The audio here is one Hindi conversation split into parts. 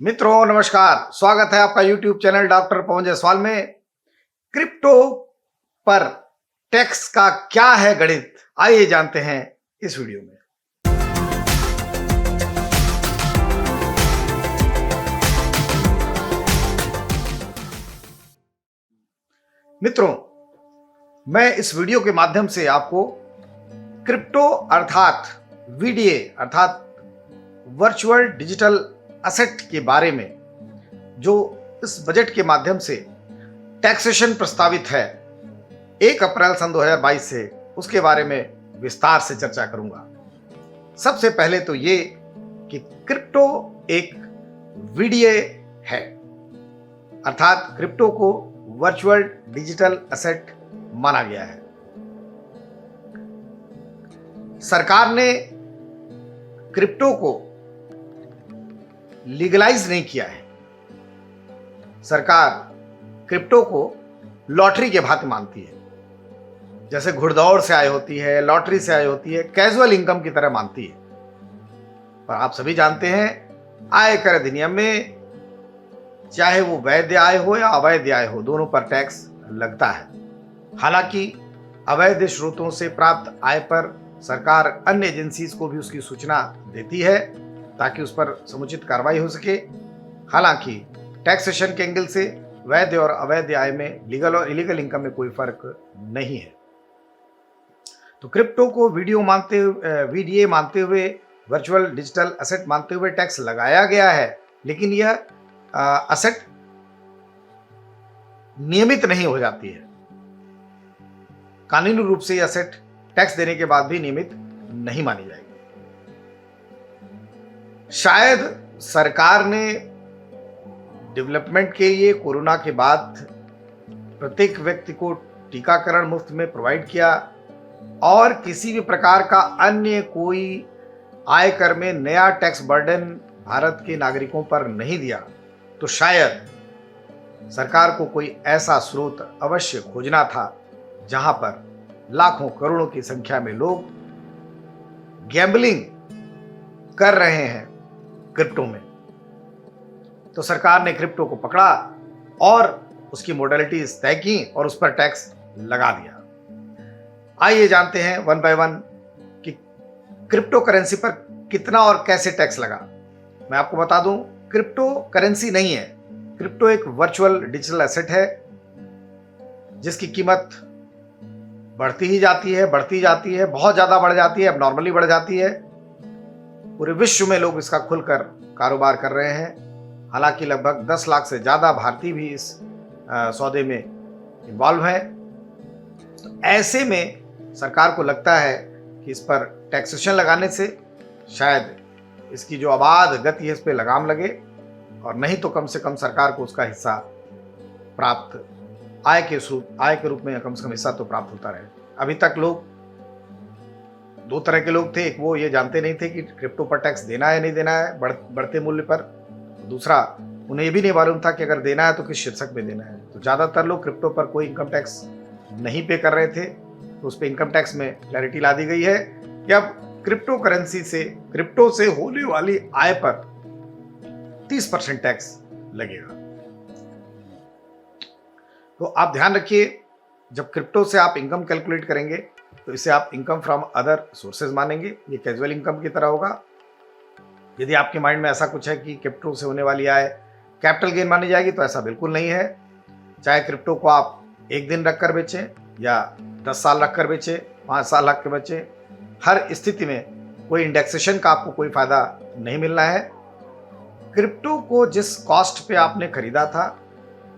मित्रों नमस्कार, स्वागत है आपका YouTube channel doctor Pawan Jaiswal में। क्रिप्टो पर टैक्स का क्या है गणित, आइए जानते हैं इस वीडियो में। मित्रों, मैं इस वीडियो के माध्यम से आपको क्रिप्टो अर्थात वीडीए अर्थात वर्चुअल डिजिटल असेट के बारे में जो इस बजट के माध्यम से टैक्सेशन प्रस्तावित है 1 अप्रैल सन 2022 से, उसके बारे में विस्तार से चर्चा करूंगा। सबसे पहले तो ये कि क्रिप्टो एक वीडीए है अर्थात क्रिप्टो को वर्चुअल डिजिटल असेट माना गया है। सरकार ने क्रिप्टो को लीगलाइज नहीं किया है। सरकार क्रिप्टो को लॉटरी के भांति मानती है, जैसे घुड़दौड़ से आय होती है, लॉटरी से आय होती है, कैजुअल इनकम की तरह मानती है। पर आप सभी जानते हैं आयकर अधिनियम में चाहे वो वैध आय हो या अवैध आय हो, दोनों पर टैक्स लगता है। हालांकि अवैध स्रोतों से प्राप्त आय पर सरकार अन्य एजेंसीज को भी उसकी सूचना देती है ताकि उस पर समुचित कार्रवाई हो सके। हालांकि टैक्सेशन के एंगल से वैध और अवैध आय में लीगल और इलीगल इनकम में कोई फर्क नहीं है। तो क्रिप्टो को वीडीए मानते हुए, वर्चुअल डिजिटल असेट मानते हुए टैक्स लगाया गया है, लेकिन यह असेट नियमित नहीं हो जाती है। कानूनी रूप से यह असेट टैक्स देने के बाद भी नियमित नहीं मानी जाएगी। शायद सरकार ने डेवलपमेंट के लिए कोरोना के बाद प्रत्येक व्यक्ति को टीकाकरण मुफ्त में प्रोवाइड किया और किसी भी प्रकार का अन्य कोई आयकर में नया टैक्स बर्डन भारत के नागरिकों पर नहीं दिया, तो शायद सरकार को कोई ऐसा स्रोत अवश्य खोजना था जहां पर लाखों करोड़ों की संख्या में लोग गैम्बलिंग कर रहे हैं क्रिप्टो में। तो सरकार ने क्रिप्टो को पकड़ा और उसकी मोडालिटीज तय की और उस पर टैक्स लगा दिया। आइए जानते हैं वन बाय वन कि क्रिप्टो करेंसी पर कितना और कैसे टैक्स लगा। मैं आपको बता दूं, क्रिप्टो करेंसी नहीं है, क्रिप्टो एक वर्चुअल डिजिटल एसेट है जिसकी कीमत बढ़ती ही जाती है, बढ़ती जाती है, बहुत ज़्यादा बढ़ जाती है, अब नॉर्मली बढ़ जाती है। पूरे विश्व में लोग इसका खुलकर कारोबार कर रहे हैं। हालांकि लगभग 10 लाख से ज़्यादा भारतीय भी इस सौदे में इन्वॉल्व हैं। ऐसे में सरकार को लगता है कि इस पर टैक्सेशन लगाने से शायद इसकी जो अबाध गति है इस पर लगाम लगे और नहीं तो कम से कम सरकार को उसका हिस्सा प्राप्त आय के रूप में कम से कम हिस्सा तो प्राप्त होता रहे। अभी तक लोग 2 तरह के लोग थे, एक वो ये जानते नहीं थे कि क्रिप्टो पर टैक्स देना है नहीं देना है बढ़ते मूल्य पर। दूसरा, उन्हें ये भी नहीं मालूम था कि अगर देना है तो किस शीर्षक में देना है। तो ज़्यादातर लोग क्रिप्टो पर कोई इनकम टैक्स नहीं पे कर रहे थे, तो उस पर इनकम टैक्स में क्लैरिटी ला दी गई है कि अब क्रिप्टो से होने वाली आय पर 30% टैक्स लगेगा। तो आप ध्यान रखिए, जब क्रिप्टो से आप इनकम कैलकुलेट करेंगे तो इसे आप इनकम फ्रॉम अदर सोर्सेज मानेंगे। ये कैजुअल इनकम की तरह होगा। यदि आपके माइंड में ऐसा कुछ है कि क्रिप्टो से होने वाली आय कैपिटल गेन मानी जाएगी, तो ऐसा बिल्कुल नहीं है। चाहे क्रिप्टो को आप 1 दिन रख कर बेचें या 10 साल रख कर बेचें, 5 साल रख कर बेचें, हर स्थिति में कोई इंडेक्सेशन का आपको कोई फायदा नहीं मिलना है। क्रिप्टो को जिस कॉस्ट पे आपने खरीदा था,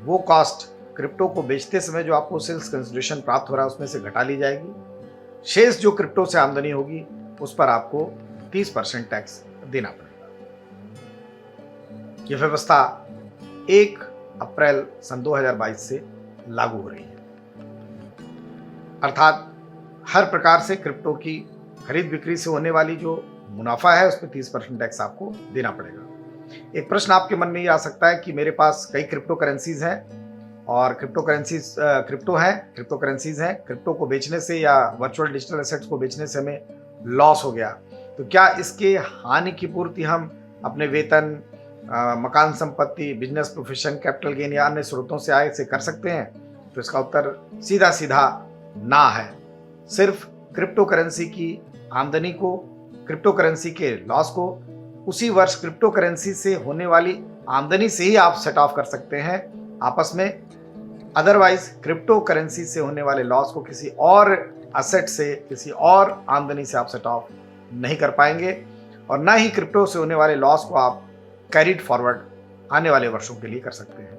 वो कॉस्ट क्रिप्टो को बेचते समय जो आपको सेल्स कंसिडरेशन प्राप्त हो रहा है उसमें से घटा ली जाएगी। शेष जो क्रिप्टो से आमदनी होगी उस पर आपको 30% टैक्स देना पड़ेगा। यह व्यवस्था 1 अप्रैल सन 2022 से लागू हो रही है। अर्थात हर प्रकार से क्रिप्टो की खरीद बिक्री से होने वाली जो मुनाफा है उस पर 30% टैक्स आपको देना पड़ेगा। एक प्रश्न आपके मन में ये आ सकता है कि मेरे पास कई क्रिप्टो करेंसीज हैं और क्रिप्टो करेंसीज हैं, क्रिप्टो को बेचने से या वर्चुअल डिजिटल एसेट्स को बेचने से हमें लॉस हो गया, तो क्या इसके हानि की पूर्ति हम अपने वेतन मकान संपत्ति, बिजनेस, प्रोफेशन, कैपिटल गेन या अन्य स्रोतों से आय से कर सकते हैं? तो इसका उत्तर सीधा सीधा ना है। सिर्फ क्रिप्टो करेंसी की आमदनी को, क्रिप्टो करेंसी के लॉस को उसी वर्ष क्रिप्टो करेंसी से होने वाली आमदनी से ही आप सेट ऑफ कर सकते हैं आपस में। अदरवाइज क्रिप्टो करेंसी से होने वाले लॉस को किसी और असेट से, किसी और आमदनी से आप सेट ऑफ नहीं कर पाएंगे, और ना ही क्रिप्टो से होने वाले लॉस को आप कैरिड फॉरवर्ड आने वाले वर्षों के लिए कर सकते हैं।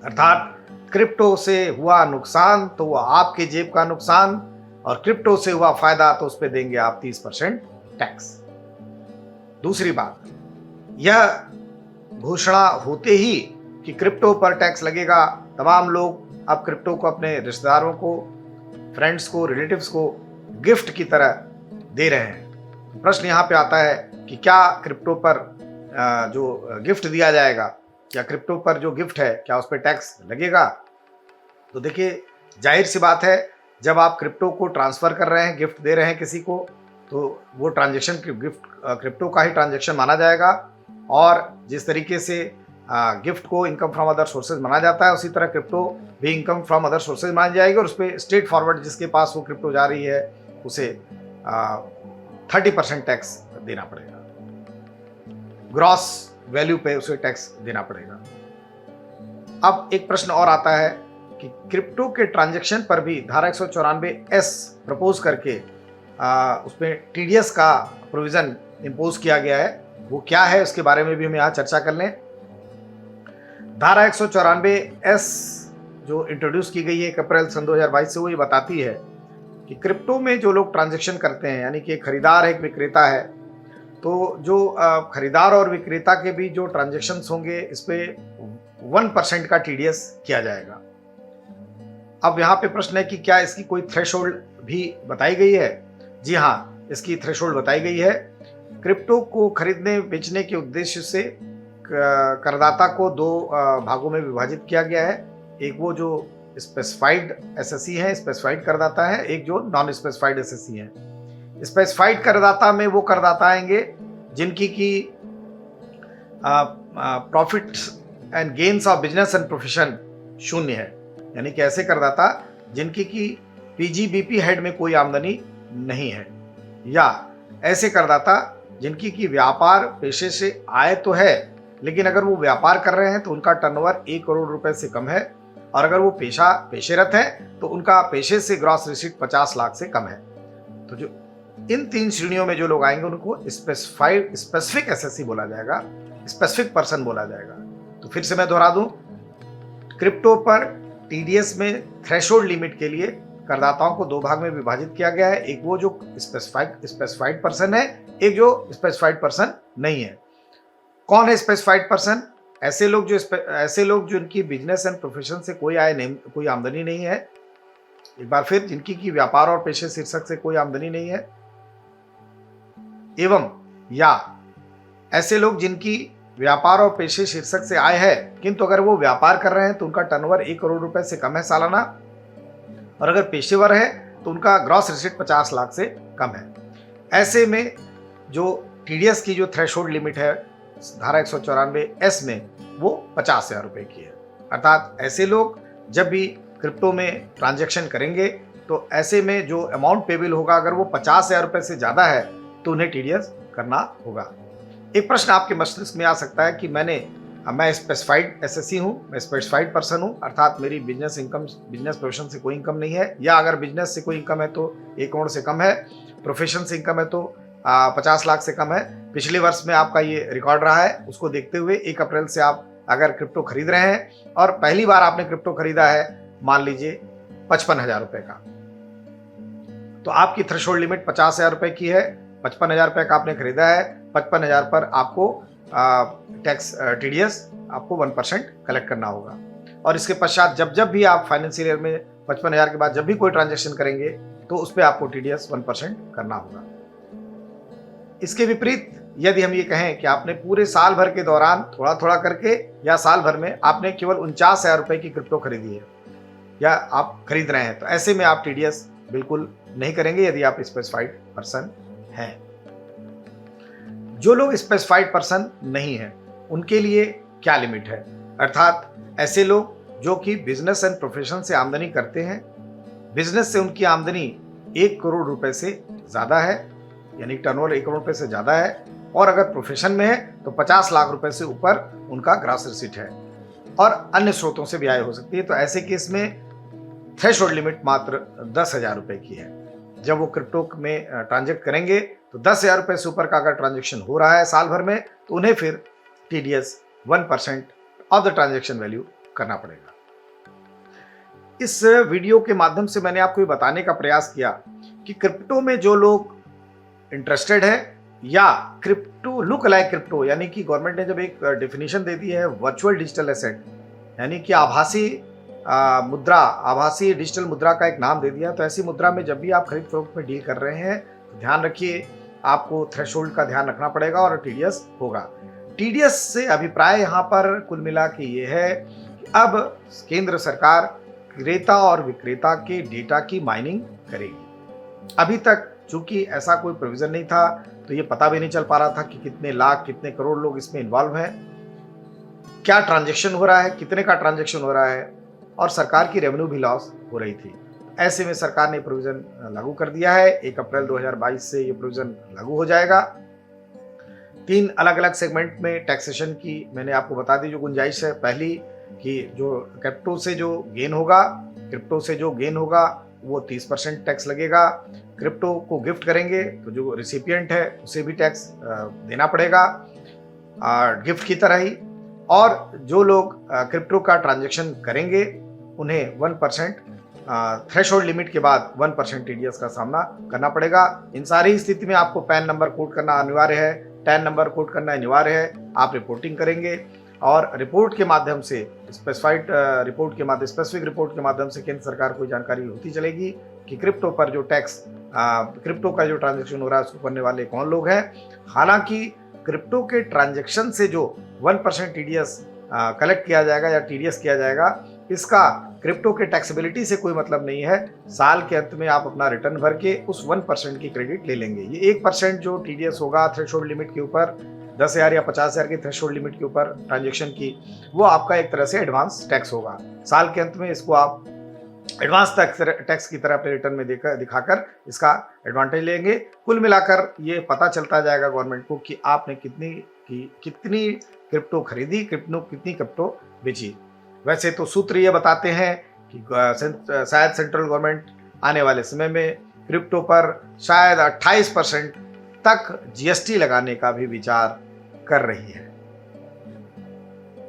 अर्थात क्रिप्टो से हुआ नुकसान तो वो आपके जेब का नुकसान, और क्रिप्टो से हुआ फायदा तो उस पर देंगे आप 30% टैक्स। दूसरी बात, यह घोषणा होते ही कि क्रिप्टो पर टैक्स लगेगा, तमाम लोग अब क्रिप्टो को अपने रिश्तेदारों को, फ्रेंड्स को, रिलेटिव्स को गिफ्ट की तरह दे रहे हैं। प्रश्न यहाँ पे आता है कि क्या क्रिप्टो पर जो गिफ्ट दिया जाएगा, क्या क्रिप्टो पर जो गिफ्ट है क्या उस पर टैक्स लगेगा? तो देखिए, जाहिर सी बात है, जब आप क्रिप्टो को ट्रांसफ़र कर रहे हैं, गिफ्ट दे रहे हैं किसी को, तो वो ट्रांजैक्शन गिफ्ट क्रिप्टो का ही ट्रांजैक्शन माना जाएगा। और जिस तरीके से गिफ्ट को इनकम फ्रॉम अदर सोर्सेज माना जाता है, उसी तरह क्रिप्टो भी इनकम फ्रॉम अदर सोर्सेज मानी जाएगी, और उस पर स्ट्रेट फॉरवर्ड जिसके पास वो क्रिप्टो जा रही है उसे 30% टैक्स देना पड़ेगा। ग्रॉस वैल्यू पे उसे टैक्स देना पड़ेगा। अब एक प्रश्न और आता है कि क्रिप्टो के ट्रांजैक्शन पर भी धारा 194(s) प्रपोज करके उसमें टीडीएस का प्रोविजन इम्पोज किया गया है। वो क्या है, उसके बारे में भी हम यहाँ चर्चा कर लें। धारा 194(s) जो इंट्रोड्यूस की गई है 1 अप्रैल सन 2022 से, वो ये बताती है कि क्रिप्टो में जो लोग ट्रांजैक्शन करते हैं, यानी कि एक खरीदार है, एक विक्रेता है, तो जो खरीदार और विक्रेता के बीच जो ट्रांजैक्शंस होंगे, इस पे 1% का टीडीएस किया जाएगा। अब यहाँ पे प्रश्न है कि क्या इसकी कोई थ्रेशोल्ड भी बताई गई है? जी हाँ, इसकी थ्रेशोल्ड बताई गई है। क्रिप्टो को खरीदने बेचने के उद्देश्य से करदाता को 2 भागों में विभाजित किया गया है। एक वो जो स्पेसिफाइड एसएससी है, स्पेसिफाइड करदाता है, एक जो नॉन स्पेसिफाइड एसएससी है। स्पेसिफाइड करदाता में वो करदाता आएंगे जिनकी की profits and gains of business and profession शून्य है, यानी कि ऐसे करदाता जिनकी की पीजीबीपी हेड में कोई आमदनी नहीं है, या ऐसे करदाता जिनकी की व्यापार पेशे से आय तो है, लेकिन अगर वो व्यापार कर रहे हैं तो उनका टर्नओवर 1 करोड़ रुपए से कम है, और अगर वो पेशेरत है तो उनका पेशे से ग्रॉस रिसीट 50 लाख से कम है। तो जो इन 3 श्रेणियों में जो लोग आएंगे उनको स्पेसिफिक एसएससी बोला जाएगा, स्पेसिफिक पर्सन बोला जाएगा। तो फिर से मैं दोहरा दूं, क्रिप्टो पर टीडीएस में थ्रेशोल्ड लिमिट के लिए करदाताओं को 2 भाग में विभाजित किया गया है। एक वो जो स्पेसिफाइड पर्सन है, एक जो स्पेसिफाइड पर्सन नहीं है। कौन है स्पेसिफाइड पर्सन? ऐसे लोग जो इनकी बिजनेस एंड प्रोफेशन से कोई आय नहीं, कोई आमदनी नहीं है। एक बार फिर, जिनकी की व्यापार और पेशे शीर्षक से कोई आमदनी नहीं है, एवं या ऐसे लोग जिनकी व्यापार और पेशे शीर्षक से आय है, किंतु अगर वो व्यापार कर रहे हैं तो उनका टर्नओवर 1 करोड़ रुपए से कम है सालाना, और अगर पेशेवर है तो उनका ग्रॉस रिसीट 50 लाख से कम है। ऐसे में जो टीडीएस की जो थ्रेशोल्ड लिमिट है धारा 194(s) में, वो 50,000 रुपए की है। अर्थात ऐसे लोग जब भी क्रिप्टो में ट्रांजैक्शन करेंगे तो ऐसे में जो अमाउंट पेबल होगा, अगर वो 50,000 रुपए से ज़्यादा है तो उन्हें टीडीएस करना होगा। एक प्रश्न आपके मस्तिष्क में आ सकता है कि मैं स्पेसिफाइड एसएससी हूँ, मैं स्पेसिफाइड पर्सन हूँ, अर्थात मेरी बिजनेस प्रोफेशन से कोई इनकम नहीं है, या अगर बिजनेस से कोई इनकम है तो 1 करोड़ से कम है, प्रोफेशन से इनकम है तो 50 लाख से कम है। पिछले वर्ष में आपका ये रिकॉर्ड रहा है, उसको देखते हुए 1 अप्रैल से आप अगर क्रिप्टो खरीद रहे हैं और पहली बार आपने क्रिप्टो खरीदा है, मान लीजिए 55,000 रुपए का, तो आपकी थ्रेशोल्ड लिमिट 50,000 रुपए की है। 55,000 रुपए का आपने खरीदा है, 55,000 पर आपको टैक्स टीडीएस आपको 1% कलेक्ट करना होगा। और इसके पश्चात जब भी आप फाइनेंशियल ईयर में 55,000 के बाद जब भी कोई ट्रांजैक्शन करेंगे तो उस पर आपको टीडीएस 1% करना होगा। इसके विपरीत यदि हम ये कहें कि आपने पूरे साल भर के दौरान थोड़ा थोड़ा करके या साल भर में आपने केवल 49,000 रुपए की क्रिप्टो खरीदी है या आप खरीद रहे हैं, तो ऐसे में आप टीडीएस बिल्कुल नहीं करेंगे यदि आप स्पेसिफाइड पर्सन हैं। जो लोग स्पेसिफाइड पर्सन नहीं है उनके लिए क्या लिमिट है, अर्थात ऐसे लोग जो कि बिजनेस एंड प्रोफेशन से आमदनी करते हैं, बिजनेस से उनकी आमदनी 1 करोड़ रुपए से ज़्यादा है, यानी टर्नओवर 1 करोड़ रुपए से ज़्यादा है, और अगर प्रोफेशन में है तो 50 लाख रुपए से ऊपर उनका ग्रॉस रिसीट है, और अन्य स्रोतों से भी आय हो सकती है। तो ऐसे केस में थ्रेशोल्ड लिमिट मात्र 10,000 रुपए की है। जब वो क्रिप्टो में ट्रांजेक्ट करेंगे तो 10,000 रुपए से ऊपर का अगर ट्रांजेक्शन हो रहा है साल भर में, तो उन्हें फिर TDS 1% of the transaction value करना पड़ेगा। इस वीडियो के माध्यम से मैंने आपको ये बताने का प्रयास किया कि क्रिप्टो में जो लोग इंटरेस्टेड है, या क्रिप्टो लुक लाइक क्रिप्टो, यानी कि गवर्नमेंट ने जब एक डेफिनेशन दे दी है वर्चुअल डिजिटल एसेट, यानी कि आभासी मुद्रा, आभासी डिजिटल मुद्रा का एक नाम दे दिया। तो ऐसी मुद्रा में जब भी आप खरीद फरोख्त में डील कर रहे हैं तो ध्यान रखिए, आपको थ्रेशोल्ड का ध्यान रखना पड़ेगा और TDS होगा। TDS से अभिप्राय यहाँ पर कुल मिला के ये है कि अब केंद्र सरकार क्रेता और विक्रेता के डेटा की माइनिंग करेगी। अभी तक चूंकि ऐसा कोई प्रोविजन नहीं था, तो ये पता भी नहीं चल पा रहा था कि कितने लाख, कितने करोड़ लोग इसमें इन्वॉल्व हैं, क्या ट्रांजैक्शन हो रहा है, कितने का ट्रांजैक्शन हो रहा है, और सरकार की रेवेन्यू भी लॉस हो रही थी। ऐसे में सरकार ने प्रोविजन लागू कर दिया है। 1 अप्रैल 2022 से ये प्रोविजन लागू हो जाएगा। 3 अलग अलग सेगमेंट में टैक्सेशन की मैंने आपको बता दी जो गुंजाइश है। पहली कि जो क्रिप्टो से जो गेन होगा वो 30% टैक्स लगेगा। क्रिप्टो को गिफ्ट करेंगे तो जो रिसिपिएंट है उसे भी टैक्स देना पड़ेगा गिफ्ट की तरह ही, और जो लोग क्रिप्टो का ट्रांजैक्शन करेंगे उन्हें 1% थ्रेशोल्ड लिमिट के बाद 1% TDS का सामना करना पड़ेगा। इन सारी स्थिति में आपको पैन नंबर कोड करना अनिवार्य है, टैन नंबर कोड करना अनिवार्य है। आप रिपोर्टिंग करेंगे और रिपोर्ट के माध्यम से स्पेसिफिक रिपोर्ट के माध्यम से केंद्र सरकार को जानकारी होती चलेगी कि क्रिप्टो पर जो टैक्स, क्रिप्टो का जो ट्रांजैक्शन हो रहा है उसको करने वाले कौन लोग हैं। हालांकि क्रिप्टो के ट्रांजैक्शन से जो 1% TDS कलेक्ट किया जाएगा या TDS किया जाएगा, इसका क्रिप्टो के टैक्सेबिलिटी से कोई मतलब नहीं है। साल के अंत में आप अपना रिटर्न भर के उस 1% की क्रेडिट ले लेंगे। ये 1% जो TDS होगा थ्रेशोल्ड लिमिट के ऊपर, 10,000 या 50,000 की थ्रेशोल्ड लिमिट के ऊपर ट्रांजैक्शन की, वो आपका एक तरह से एडवांस टैक्स होगा। साल के अंत में इसको आप एडवांस टैक्स की तरह अपने रिटर्न में दिखाकर इसका एडवांटेज लेंगे। कुल मिलाकर ये पता चलता जाएगा गवर्नमेंट को कि आपने कितनी क्रिप्टो खरीदी, कितनी क्रिप्टो बेची। वैसे तो सूत्र ये बताते हैं कि शायद सेंट्रल गवर्नमेंट आने वाले समय में क्रिप्टो पर शायद 28% तक GST लगाने का भी विचार कर रही है।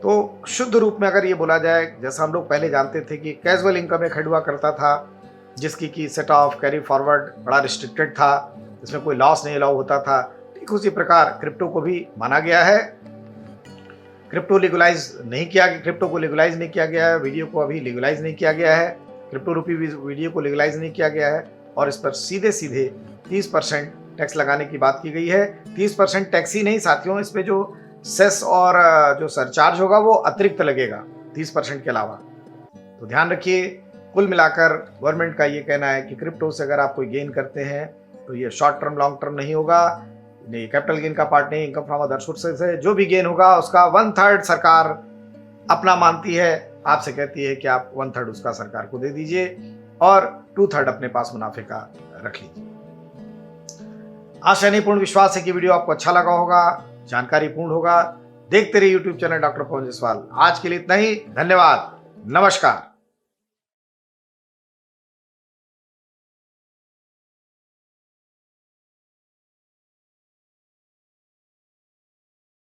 तो शुद्ध रूप में अगर ये बोला जाए, जैसा हम लोग पहले जानते थे कि कैजुअल इनकम एक हुआ करता था जिसकी कि सेट ऑफ कैरी फॉरवर्ड बड़ा रिस्ट्रिक्टेड था, इसमें कोई लॉस नहीं अलाउ होता था, ठीक उसी प्रकार क्रिप्टो को भी माना गया है। क्रिप्टो को लीगलाइज नहीं किया गया है, वीडियो को अभी लीगलाइज नहीं किया गया है, क्रिप्टो रूपी वीडियो को लीगलाइज नहीं किया गया है, और इस पर सीधे 30% टैक्स लगाने की बात की गई है। 30% टैक्स ही नहीं साथियों, इस पे जो सेस और जो सरचार्ज होगा वो अतिरिक्त लगेगा 30% के अलावा। तो ध्यान रखिए, कुल मिलाकर गवर्नमेंट का ये कहना है कि क्रिप्टो से अगर आप कोई गेन करते हैं तो ये शॉर्ट टर्म लॉन्ग टर्म नहीं होगा, नहीं कैपिटल गेन का पार्ट नहीं, इनकम फ्रॉम अदर सोर्सेज है। जो भी गेन होगा उसका 1/3 सरकार अपना मानती है, आपसे कहती है कि आप 1/3 उसका सरकार को दे दीजिए और 2/3 अपने पास मुनाफे का रख लीजिए। आशा नहीं पूर्ण विश्वास है कि वीडियो आपको अच्छा लगा होगा, जानकारी पूर्ण होगा। देखते रहिए YouTube channel doctor Pawan Jaiswal. आज के लिए इतना ही, धन्यवाद, नमस्कार।